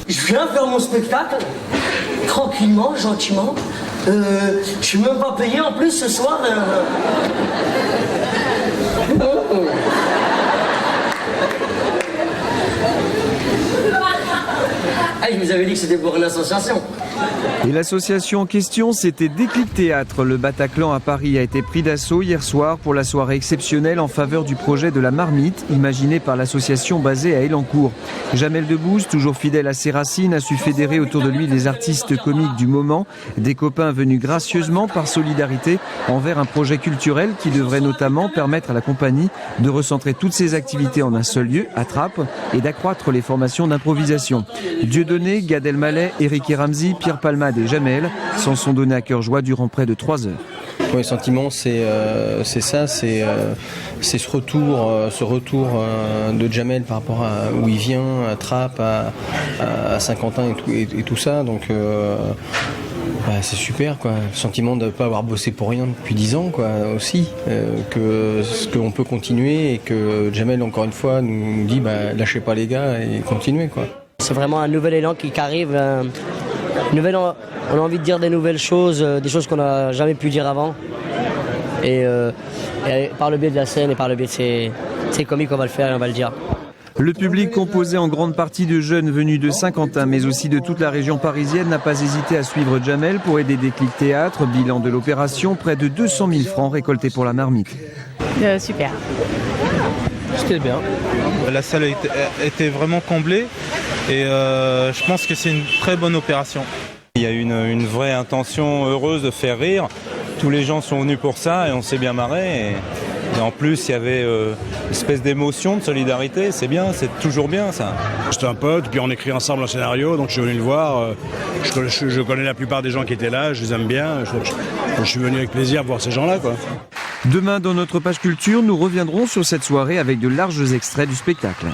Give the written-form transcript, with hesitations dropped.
Je viens faire mon spectacle, tranquillement, gentiment. Je suis même pas payé en plus ce soir. Ah, je vous avais dit que c'était pour une association. Et l'association en question, c'était Déclic Théâtre. Le Bataclan à Paris a été pris d'assaut hier soir pour la soirée exceptionnelle en faveur du projet de la Marmite, imaginé par l'association basée à Elancourt. Jamel Debbouze, toujours fidèle à ses racines, a su fédérer autour de lui les artistes comiques du moment, des copains venus gracieusement par solidarité envers un projet culturel qui devrait notamment permettre à la compagnie de recentrer toutes ses activités en un seul lieu, à Trappes, et d'accroître les formations d'improvisation. Dieudonné, Gad Elmaleh, Eric et Ramzy, Pierre Palmade et Jamel s'en sont donnés à cœur joie durant près de 3 heures. Le sentiment, c'est ça, c'est ce retour de Jamel par rapport à où il vient, à Trappes, à Saint-Quentin et tout ça. Donc c'est super, quoi. Le sentiment de ne pas avoir bossé pour rien depuis 10 ans, quoi, aussi. Qu'on peut continuer et que Jamel, encore une fois, nous dit lâchez pas les gars et continuez, quoi. C'est vraiment un nouvel élan qui arrive. On a envie de dire des nouvelles choses, des choses qu'on n'a jamais pu dire avant. Et par le biais de la scène et par le biais de ces comiques, on va le faire et on va le dire. Le public, composé en grande partie de jeunes venus de Saint-Quentin, mais aussi de toute la région parisienne, n'a pas hésité à suivre Jamel pour aider Déclic Théâtre. Bilan de l'opération, près de 200 000 francs récoltés pour la Marmite. Super. C'était bien. La salle était vraiment comblée et je pense que c'est une très bonne opération. Il y a une vraie intention heureuse de faire rire. Tous les gens sont venus pour ça et on s'est bien marré. Et en plus, il y avait une espèce d'émotion, de solidarité. C'est bien, c'est toujours bien ça. J'étais un pote, puis on écrit ensemble un scénario, donc je suis venu le voir. Je connais la plupart des gens qui étaient là, je les aime bien. Je suis venu avec plaisir voir ces gens-là, quoi. Demain, dans notre page culture, nous reviendrons sur cette soirée avec de larges extraits du spectacle.